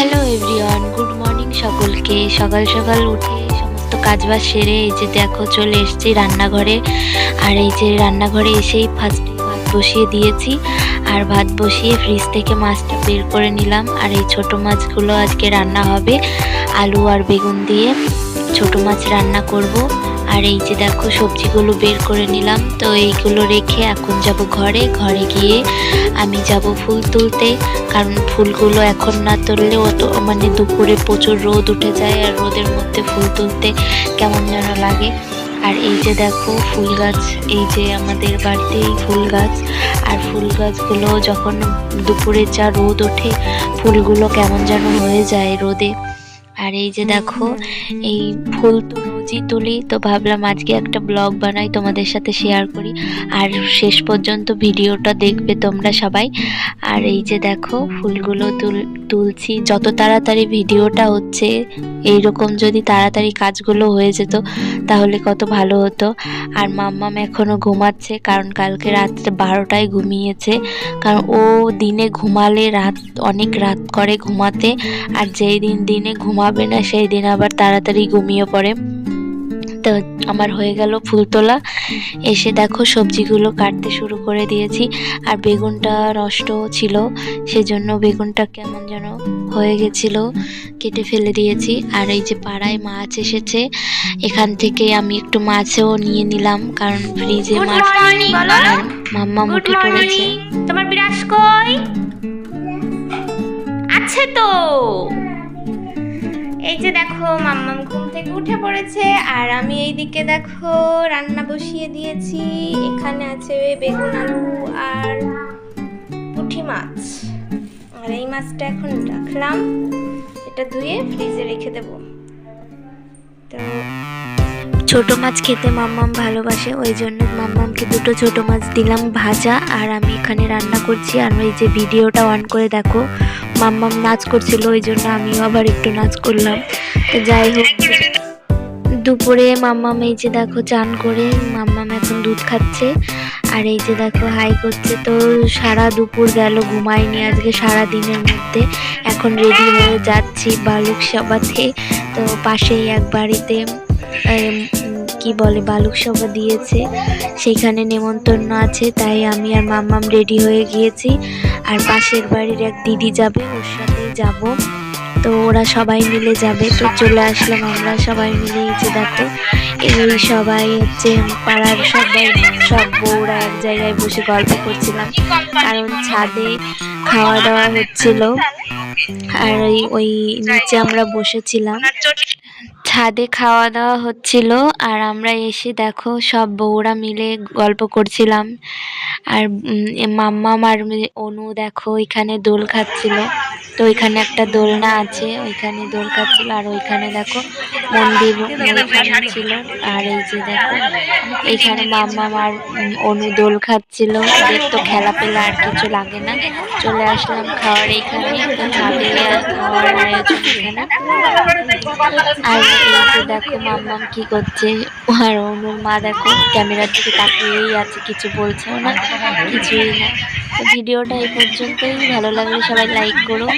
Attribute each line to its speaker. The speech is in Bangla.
Speaker 1: হ্যালো এভরিওয়ান, গুড মর্নিং সকলকে। সকাল সকাল উঠে সমস্ত কাজবাজ সেরে এই যে দেখো চলে এসেছি রান্নাঘরে। আর এই যে রান্নাঘরে এসেই ফার্স্টে ভাত বসিয়ে দিয়েছি। আর ভাত বসিয়ে ফ্রিজ থেকে মাছটা বের করে নিলাম। আর এই ছোট মাছগুলো আজকে রান্না হবে আলু আর বেগুন দিয়ে। ছোট মাছ রান্না করব। আর এই যে দেখো সবজিগুলো বের করে নিলাম। তো এইগুলো রেখে এখন যাব ঘরে গিয়ে আমি যাব ফুল তুলতে। কারণ ফুলগুলো এখন না তুললেও তো মানে দুপুরে প্রচুর রোদ উঠে যায়, আর রোদের মধ্যে ফুল তুলতে কেমন যেন লাগে। আর এই যে দেখো ফুল গাছ, এই যে আমাদের বাড়িতে এই ফুল গাছ। আর ফুল গাছগুলো যখন দুপুরে যা রোদ ওঠে ফুলগুলো কেমন যেন হয়ে যায় রোদে। আর এই যে দেখো এই ফুল তো রোজই তুলি, তো ভাবলাম আজকে একটা ব্লগ বানাই তোমাদের সাথে শেয়ার করি। আর শেষ পর্যন্ত ভিডিওটা দেখবে তোমরা সবাই। আর এই যে দেখো ফুলগুলো তুলছি। যত তাড়াতাড়ি ভিডিওটা হচ্ছে, এইরকম যদি তাড়াতাড়ি কাজগুলো হয়ে যেত তাহলে কত ভালো হতো। আর মাম্মাম এখনও ঘুমাচ্ছে, কারণ কালকে রাত্রে 12টায় ঘুমিয়েছে। কারণ ও দিনে ঘুমালে অনেক রাত করে ঘুমাতে, আর যেই দিন দিনে ঘুমাবে না সেই দিন আবার তাড়াতাড়ি ঘুমিয়ে পড়ে। তো আমার হয়ে গেল ফুল তোলা। এসে দেখো সবজিগুলো কাটতে শুরু করে দিয়েছি। আর বেগুনটা নষ্ট ছিল, সেজন্য বেগুনটা কেমন যেন হয়ে গেছিল, কেটে ফেলে দিয়েছি। আর এই যে পাড়ায় মাছ এসেছে, এখান থেকে আমি একটু মাছও নিয়ে নিলাম, কারণ ফ্রিজে মাছ। আর মাম্মা উঠে পড়েছে।
Speaker 2: তোমার বিরাস কই আছে তো? এই যে দেখো মাম্মাম ঘুম থেকে উঠে পড়েছে। আর আমি এইদিকে দেখো রান্না বসিয়ে দিয়েছি। এখানে আছে বেগুন, আলু আর পুঁটি মাছ। আর এই মাছটা এখন রাখলাম, এটা ধুয়ে ফ্রিজে রেখে দেব। তো
Speaker 1: ছোট মাছ খেতে মাম্মাম ভালোবাসে, ওই জন্য মাম্মামকে দুটো ছোট মাছ দিলাম ভাজা। আর আমি এখানে রান্না করছি। আর এই যে ভিডিওটা অন করে দেখো মাম্মাম নাচ করছিল, ওই জন্য আমিও আবার একটু নাচ করলাম। তো যাই হোক, দুপুরে মাম্মাম এই যে দেখো চান করে মাম্মাম এখন দুধ খাচ্ছে। আর এই যে দেখো হাই করছে। তো সারা দুপুর গেল ঘুমাইনি আজকে সারা দিনের মধ্যে। এখন রেডি হয়ে যাচ্ছি বালুক সভাতে। তো পাশেই এক বাড়িতে কি বলে বালুক সভা দিয়েছে, সেখানে নেমন্তন্ন আছে, তাই আমি আর মাম্মাম রেডি হয়ে গিয়েছি। আর পাশের বাড়ির এক দিদি যাবে, ওর সাথেই যাব। তো ওরা সবাই মিলে যাবে। তো চলে আসলাম আমরা সবাই মিলে। এই যে দেখো এই সবাই হচ্ছে পাড়ার সব বউরা এক জায়গায় বসে গল্প করছিলাম, কারণ ছাদে খাওয়া দাওয়া হচ্ছিল। আর ওই নিচে আমরা বসেছিলাম, ছাদে খাওয়া দাওয়া হচ্ছিল। আর আমরা এসে দেখো সব বউরা মিলে গল্প করছিলাম। আর মাম্মাম আর অনু দেখো এখানে দোল খাচ্ছিল। তো ওইখানে একটা দোলনা আছে, ওইখানে দোল খাচ্ছিল। আর ওইখানে দেখো মন্দির ছিল। আর এই যে দেখো এইখানে মাম্মাম আর অনু দোল খাচ্ছিল। ওদের তো খেলা পেলে আর কিছু লাগে না। চলে আসলাম খাওয়ার এইখানে। তো ছাদে খাওয়ার আয়োজন এখানে। আর এই যে দেখো মাম্মাম কি করছে, আর অনুর মা দেখো ক্যামেরার দিকে তাকিয়েই আছে, কিছু বলছেও না কিছুই না। তো ভিডিওটা এই পর্যন্তই। ভালো লাগলে সবাই লাইক করো।